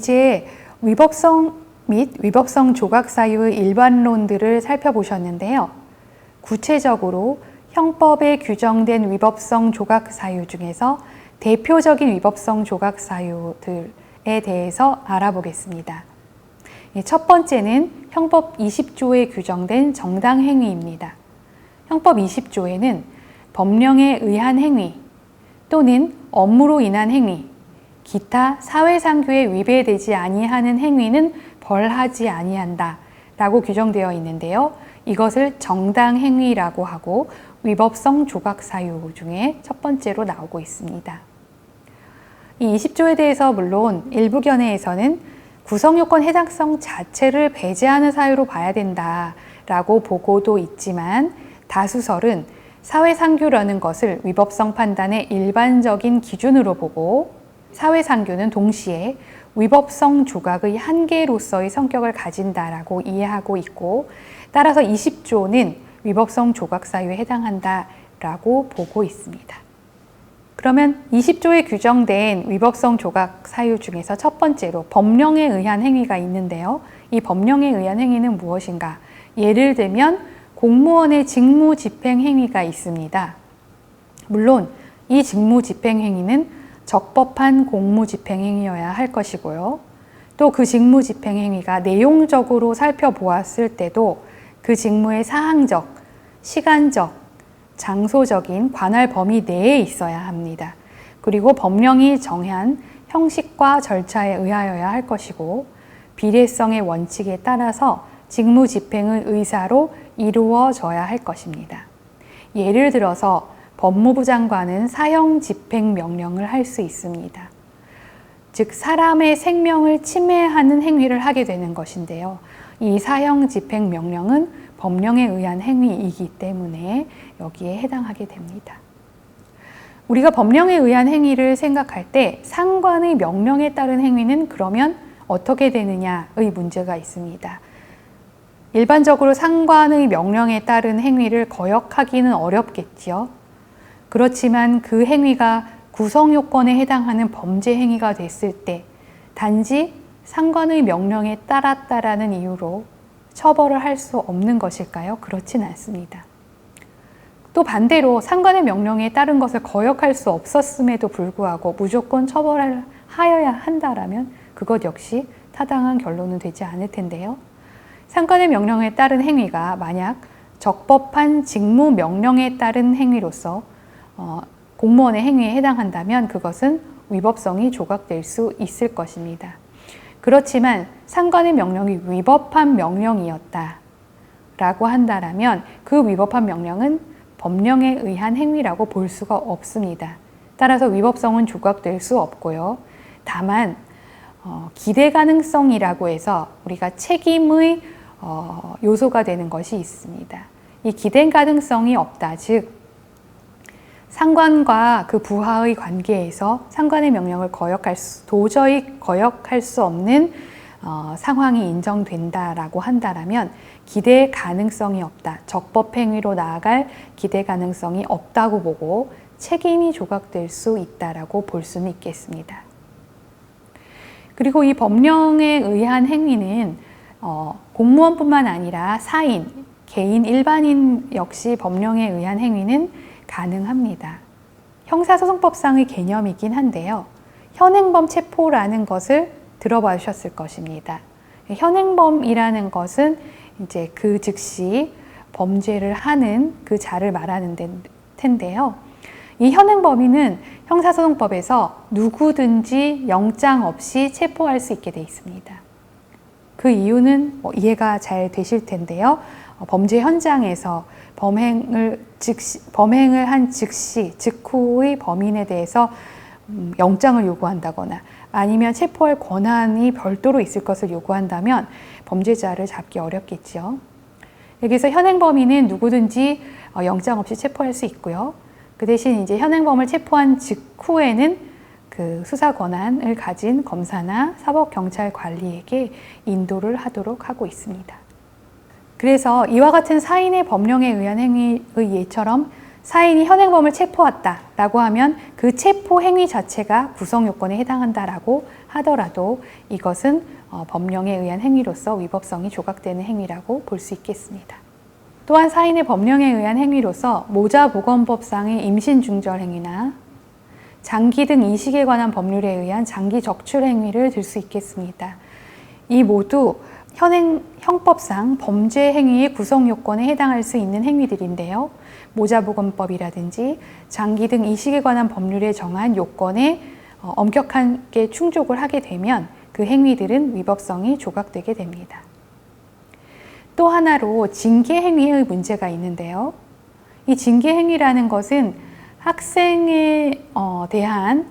어제 위법성 및 위법성 조각 사유의 일반론들을 살펴보셨는데요. 구체적으로 형법에 규정된 위법성 조각 사유 중에서 대표적인 위법성 조각 사유들에 대해서 알아보겠습니다. 첫 번째는 형법 20조에 규정된 정당행위입니다. 형법 20조에는 법령에 의한 행위 또는 업무로 인한 행위, 기타 사회상규에 위배되지 아니하는 행위는 벌하지 아니한다 라고 규정되어 있는데요. 이것을 정당행위라고 하고 위법성 조각 사유 중에 첫 번째로 나오고 있습니다. 이 20조에 대해서 물론 일부 견해에서는 구성요건 해당성 자체를 배제하는 사유로 봐야 된다라고 보고도 있지만 다수설은 사회상규라는 것을 위법성 판단의 일반적인 기준으로 보고 사회상규는 동시에 위법성 조각의 한계로서의 성격을 가진다라고 이해하고 있고 따라서 20조는 위법성 조각 사유에 해당한다라고 보고 있습니다. 그러면 20조에 규정된 위법성 조각 사유 중에서 첫 번째로 법령에 의한 행위가 있는데요. 이 법령에 의한 행위는 무엇인가? 예를 들면 공무원의 직무 집행 행위가 있습니다. 물론 이 직무 집행 행위는 적법한 공무 집행 행위여야 할 것이고요. 또 그 직무 집행 행위가 내용적으로 살펴보았을 때도 그 직무의 사항적, 시간적, 장소적인 관할 범위 내에 있어야 합니다. 그리고 법령이 정한 형식과 절차에 의하여야 할 것이고 비례성의 원칙에 따라서 직무 집행의 의사로 이루어져야 할 것입니다. 예를 들어서 법무부 장관은 사형 집행 명령을 할 수 있습니다. 즉 사람의 생명을 침해하는 행위를 하게 되는 것인데요. 이 사형 집행 명령은 법령에 의한 행위이기 때문에 여기에 해당하게 됩니다. 우리가 법령에 의한 행위를 생각할 때 상관의 명령에 따른 행위는 그러면 어떻게 되느냐의 문제가 있습니다. 일반적으로 상관의 명령에 따른 행위를 거역하기는 어렵겠지요. 그렇지만 그 행위가 구성요건에 해당하는 범죄 행위가 됐을 때 단지 상관의 명령에 따랐다라는 이유로 처벌을 할 수 없는 것일까요? 그렇진 않습니다. 또 반대로 상관의 명령에 따른 것을 거역할 수 없었음에도 불구하고 무조건 처벌을 하여야 한다라면 그것 역시 타당한 결론은 되지 않을 텐데요. 상관의 명령에 따른 행위가 만약 적법한 직무 명령에 따른 행위로서 공무원의 행위에 해당한다면 그것은 위법성이 조각될 수 있을 것입니다. 그렇지만 상관의 명령이 위법한 명령이었다라고 한다면 그 위법한 명령은 법령에 의한 행위라고 볼 수가 없습니다. 따라서 위법성은 조각될 수 없고요. 다만 기대 가능성이라고 해서 우리가 책임의 요소가 되는 것이 있습니다. 이 기대 가능성이 없다, 즉 상관과 그 부하의 관계에서 상관의 명령을 도저히 거역할 수 없는 상황이 인정된다라고 한다면 기대 가능성이 없다, 적법행위로 나아갈 기대 가능성이 없다고 보고 책임이 조각될 수 있다라고 볼 수는 있겠습니다. 그리고 이 법령에 의한 행위는 공무원뿐만 아니라 사인, 개인, 일반인 역시 법령에 의한 행위는 가능합니다. 형사소송법상의 개념이긴 한데요. 현행범 체포라는 것을 들어보셨을 것입니다. 현행범이라는 것은 이제 그 즉시 범죄를 하는 그 자를 말하는 텐데요. 이 현행범인은 형사소송법에서 누구든지 영장 없이 체포할 수 있게 돼 있습니다. 그 이유는 이해가 잘 되실 텐데요. 범죄 현장에서 범행을 한 즉시, 직후의 범인에 대해서 영장을 요구한다거나 아니면 체포할 권한이 별도로 있을 것을 요구한다면 범죄자를 잡기 어렵겠죠. 여기서 현행범인은 누구든지 영장 없이 체포할 수 있고요. 그 대신 이제 현행범을 체포한 직후에는 그 수사 권한을 가진 검사나 사법경찰관리에게 인도를 하도록 하고 있습니다. 그래서 이와 같은 사인의 법령에 의한 행위의 예처럼 사인이 현행범을 체포했다라고 하면 그 체포 행위 자체가 구성 요건에 해당한다라고 하더라도 이것은 법령에 의한 행위로서 위법성이 조각되는 행위라고 볼 수 있겠습니다. 또한 사인의 법령에 의한 행위로서 모자보건법상의 임신중절 행위나 장기 등 이식에 관한 법률에 의한 장기 적출 행위를 들 수 있겠습니다. 이 모두 형법상 범죄 행위의 구성 요건에 해당할 수 있는 행위들인데요. 모자보건법이라든지 장기 등 이식에 관한 법률에 정한 요건에 엄격하게 충족을 하게 되면 그 행위들은 위법성이 조각되게 됩니다. 또 하나로 징계행위의 문제가 있는데요. 이 징계행위라는 것은 학생에 대한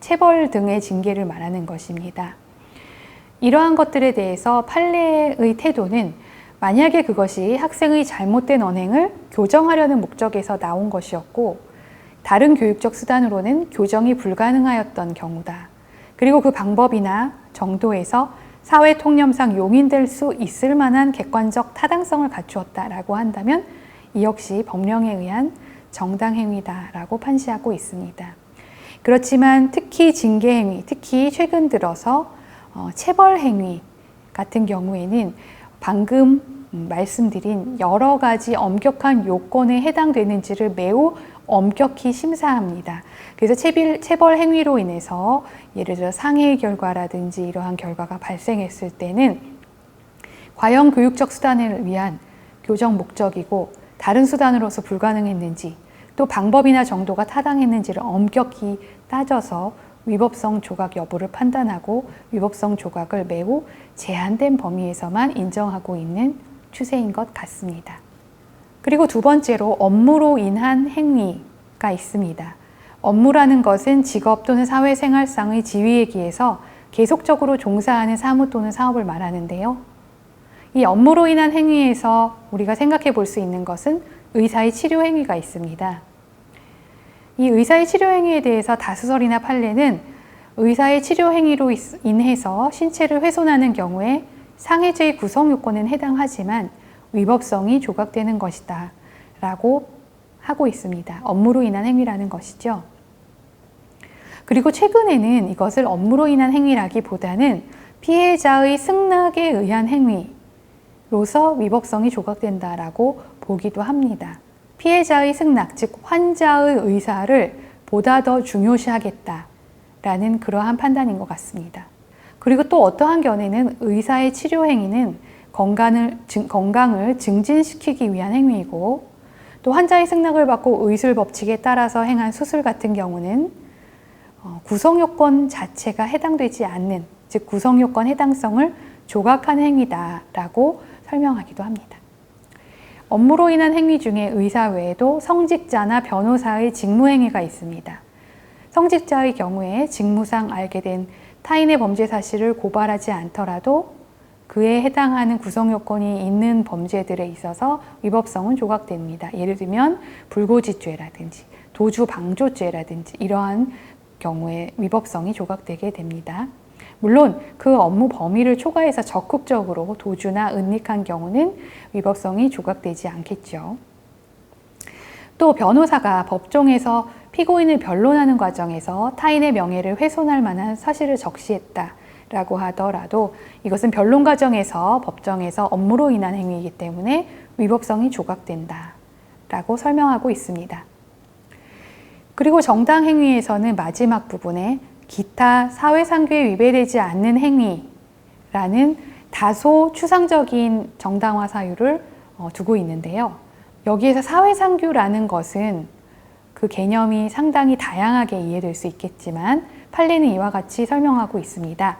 체벌 등의 징계를 말하는 것입니다. 이러한 것들에 대해서 판례의 태도는 만약에 그것이 학생의 잘못된 언행을 교정하려는 목적에서 나온 것이었고 다른 교육적 수단으로는 교정이 불가능하였던 경우다. 그리고 그 방법이나 정도에서 사회 통념상 용인될 수 있을 만한 객관적 타당성을 갖추었다라고 한다면 이 역시 법령에 의한 정당행위다라고 판시하고 있습니다. 그렇지만 특히 징계행위, 특히 최근 들어서 체벌행위 같은 경우에는 방금 말씀드린 여러 가지 엄격한 요건에 해당되는지를 매우 엄격히 심사합니다. 그래서 체벌 행위로 인해서 예를 들어 상해의 결과라든지 이러한 결과가 발생했을 때는 과연 교육적 수단을 위한 교정 목적이고 다른 수단으로서 불가능했는지 또 방법이나 정도가 타당했는지를 엄격히 따져서 위법성 조각 여부를 판단하고 위법성 조각을 매우 제한된 범위에서만 인정하고 있는 추세인 것 같습니다. 그리고 두 번째로 업무로 인한 행위가 있습니다. 업무라는 것은 직업 또는 사회생활상의 지위에 기해서 계속적으로 종사하는 사무 또는 사업을 말하는데요. 이 업무로 인한 행위에서 우리가 생각해 볼 수 있는 것은 의사의 치료 행위가 있습니다. 이 의사의 치료 행위에 대해서 다수설이나 판례는 의사의 치료 행위로 인해서 신체를 훼손하는 경우에 상해죄의 구성 요건은 해당하지만 위법성이 조각되는 것이다 라고 하고 있습니다. 업무로 인한 행위라는 것이죠. 그리고 최근에는 이것을 업무로 인한 행위라기보다는 피해자의 승낙에 의한 행위로서 위법성이 조각된다라고 보기도 합니다. 피해자의 승낙, 즉 환자의 의사를 보다 더 중요시하겠다라는 그러한 판단인 것 같습니다. 그리고 또 어떠한 견해는 의사의 치료 행위는 건강을 증진시키기 위한 행위이고 또 환자의 승낙을 받고 의술 법칙에 따라서 행한 수술 같은 경우는 구성요건 자체가 해당되지 않는, 즉 구성요건 해당성을 조각하는 행위다라고 설명하기도 합니다. 업무로 인한 행위 중에 의사 외에도 성직자나 변호사의 직무행위가 있습니다. 성직자의 경우에 직무상 알게 된 타인의 범죄 사실을 고발하지 않더라도 그에 해당하는 구성요건이 있는 범죄들에 있어서 위법성은 조각됩니다. 예를 들면 불고지죄라든지 도주방조죄라든지 이러한 경우에 위법성이 조각되게 됩니다. 물론 그 업무 범위를 초과해서 적극적으로 도주나 은닉한 경우는 위법성이 조각되지 않겠죠. 또 변호사가 법정에서 피고인을 변론하는 과정에서 타인의 명예를 훼손할 만한 사실을 적시했다라고 하더라도 이것은 변론 과정에서 법정에서 업무로 인한 행위이기 때문에 위법성이 조각된다라고 설명하고 있습니다. 그리고 정당 행위에서는 마지막 부분에 기타 사회상규에 위배되지 않는 행위라는 다소 추상적인 정당화 사유를 두고 있는데요. 여기에서 사회상규라는 것은 그 개념이 상당히 다양하게 이해될 수 있겠지만 판례는 이와 같이 설명하고 있습니다.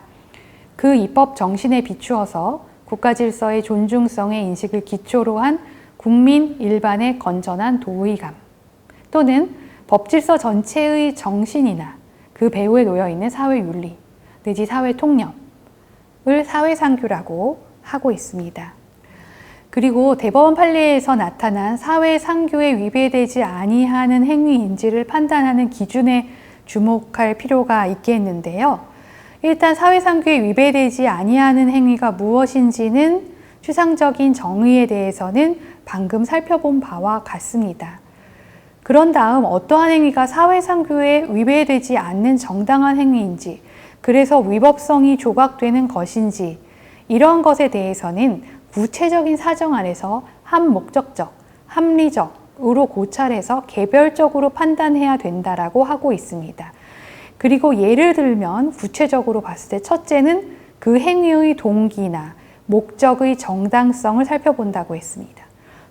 그 입법 정신에 비추어서 국가 질서의 존중성의 인식을 기초로 한 국민 일반의 건전한 도의감 또는 법질서 전체의 정신이나 그 배후에 놓여있는 사회윤리 내지 사회통념을 사회상규라고 하고 있습니다. 그리고 대법원 판례에서 나타난 사회상규에 위배되지 아니하는 행위인지를 판단하는 기준에 주목할 필요가 있겠는데요. 일단 사회상규에 위배되지 아니하는 행위가 무엇인지는 추상적인 정의에 대해서는 방금 살펴본 바와 같습니다. 그런 다음 어떠한 행위가 사회상규에 위배되지 않는 정당한 행위인지, 그래서 위법성이 조각되는 것인지, 이러한 것에 대해서는 구체적인 사정 안에서 한목적적, 합리적으로 고찰해서 개별적으로 판단해야 된다라고 하고 있습니다. 그리고 예를 들면 구체적으로 봤을 때 첫째는 그 행위의 동기나 목적의 정당성을 살펴본다고 했습니다.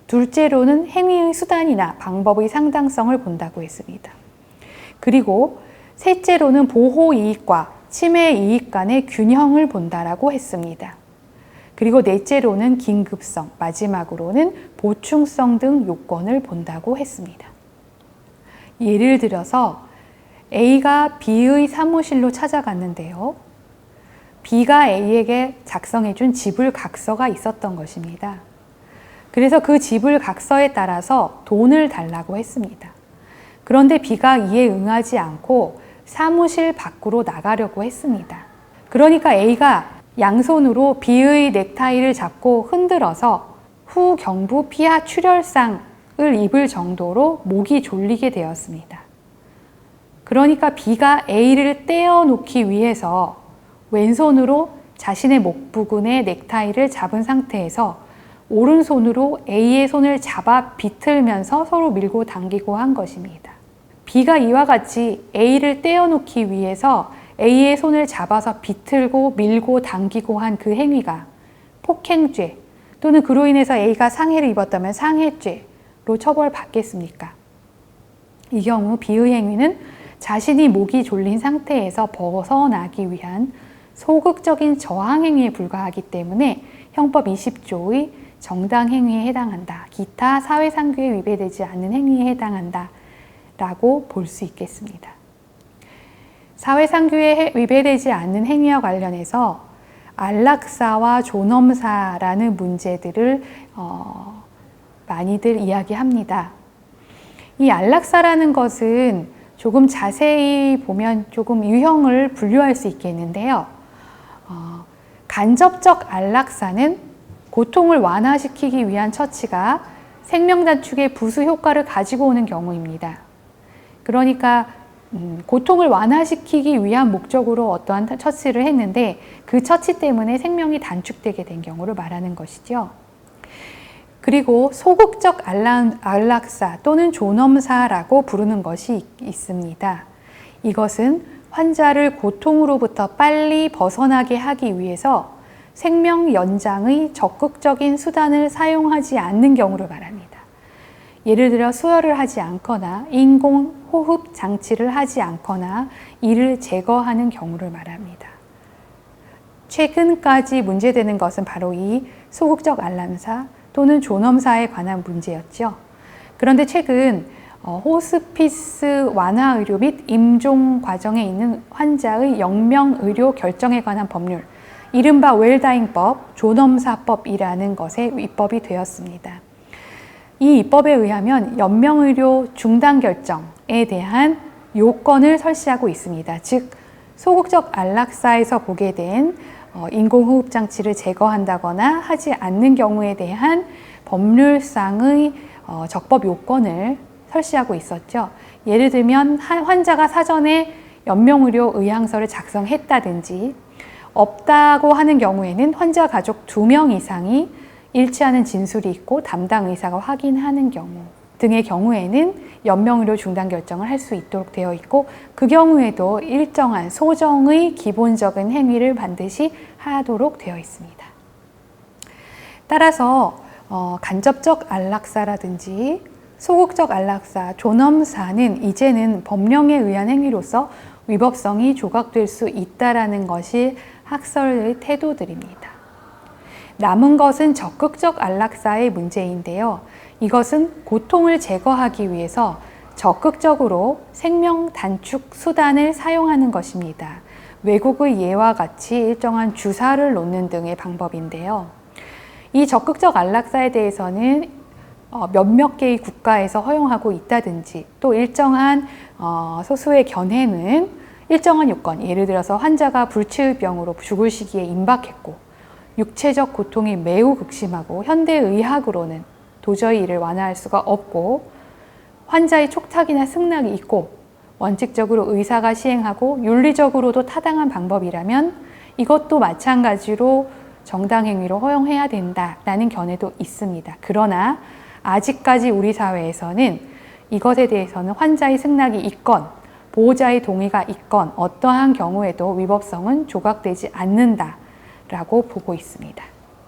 둘째로는 행위의 수단이나 방법의 상당성을 본다고 했습니다. 그리고 셋째로는 보호 이익과 침해 이익 간의 균형을 본다라고 했습니다. 그리고 넷째로는 긴급성, 마지막으로는 보충성 등 요건을 본다고 했습니다. 예를 들어서 A가 B의 사무실로 찾아갔는데요. B가 A에게 작성해준 지불각서가 있었던 것입니다. 그래서 그 지불각서에 따라서 돈을 달라고 했습니다. 그런데 B가 이에 응하지 않고 사무실 밖으로 나가려고 했습니다. 그러니까 A가 양손으로 B의 넥타이를 잡고 흔들어서 후경부 피하 출혈상을 입을 정도로 목이 졸리게 되었습니다. 그러니까 B가 A를 떼어놓기 위해서 왼손으로 자신의 목 부근에 넥타이를 잡은 상태에서 오른손으로 A의 손을 잡아 비틀면서 서로 밀고 당기고 한 것입니다. B가 이와 같이 A를 떼어놓기 위해서 A의 손을 잡아서 비틀고 밀고 당기고 한 그 행위가 폭행죄 또는 그로 인해서 A가 상해를 입었다면 상해죄로 처벌받겠습니까? 이 경우 B의 행위는 자신이 목이 졸린 상태에서 벗어나기 위한 소극적인 저항행위에 불과하기 때문에 형법 20조의 정당행위에 해당한다. 기타 사회상규에 위배되지 않는 행위에 해당한다. 라고 볼 수 있겠습니다. 사회상규에 위배되지 않는 행위와 관련해서 안락사와 존엄사라는 문제들을 많이들 이야기합니다. 이 안락사라는 것은 조금 자세히 보면 조금 유형을 분류할 수 있겠는데요. 간접적 안락사는 고통을 완화시키기 위한 처치가 생명 단축의 부수 효과를 가지고 오는 경우입니다. 그러니까 고통을 완화시키기 위한 목적으로 어떠한 처치를 했는데 그 처치 때문에 생명이 단축되게 된 경우를 말하는 것이죠. 그리고 소극적 안락사 또는 존엄사라고 부르는 것이 있습니다. 이것은 환자를 고통으로부터 빨리 벗어나게 하기 위해서 생명 연장의 적극적인 수단을 사용하지 않는 경우를 말합니다. 예를 들어 수혈을 하지 않거나 인공 호흡 장치를 하지 않거나 이를 제거하는 경우를 말합니다. 최근까지 문제되는 것은 바로 이 소극적 안락사 또는 존엄사에 관한 문제였죠. 그런데 최근 호스피스 완화 의료 및 임종 과정에 있는 환자의 영명 의료 결정에 관한 법률, 이른바 웰다잉법, 존엄사법이라는 것에 입법이 되었습니다. 이 입법에 의하면 연명의료 중단 결정에 대한 요건을 설시하고 있습니다. 즉, 소극적 안락사에서 보게 된 인공호흡장치를 제거한다거나 하지 않는 경우에 대한 법률상의 적법 요건을 설시하고 있었죠. 예를 들면 환자가 사전에 연명의료 의향서를 작성했다든지 없다고 하는 경우에는 환자 가족 2명 이상이 일치하는 진술이 있고 담당 의사가 확인하는 경우 등의 경우에는 연명의료 중단 결정을 할 수 있도록 되어 있고 그 경우에도 일정한 소정의 기본적인 행위를 반드시 하도록 되어 있습니다. 따라서 간접적 안락사라든지 소극적 안락사, 존엄사는 이제는 법령에 의한 행위로서 위법성이 조각될 수 있다라는 것이 학설의 태도들입니다. 남은 것은 적극적 안락사의 문제인데요. 이것은 고통을 제거하기 위해서 적극적으로 생명 단축 수단을 사용하는 것입니다. 외국의 예와 같이 일정한 주사를 놓는 등의 방법인데요. 이 적극적 안락사에 대해서는 몇몇 개의 국가에서 허용하고 있다든지 또 일정한 소수의 견해는 일정한 요건, 예를 들어서 환자가 불치의병으로 죽을 시기에 임박했고 육체적 고통이 매우 극심하고 현대의학으로는 도저히 이를 완화할 수가 없고 환자의 촉탁이나 승낙이 있고 원칙적으로 의사가 시행하고 윤리적으로도 타당한 방법이라면 이것도 마찬가지로 정당행위로 허용해야 된다라는 견해도 있습니다. 그러나 아직까지 우리 사회에서는 이것에 대해서는 환자의 승낙이 있건 보호자의 동의가 있건 어떠한 경우에도 위법성은 조각되지 않는다라고 보고 있습니다.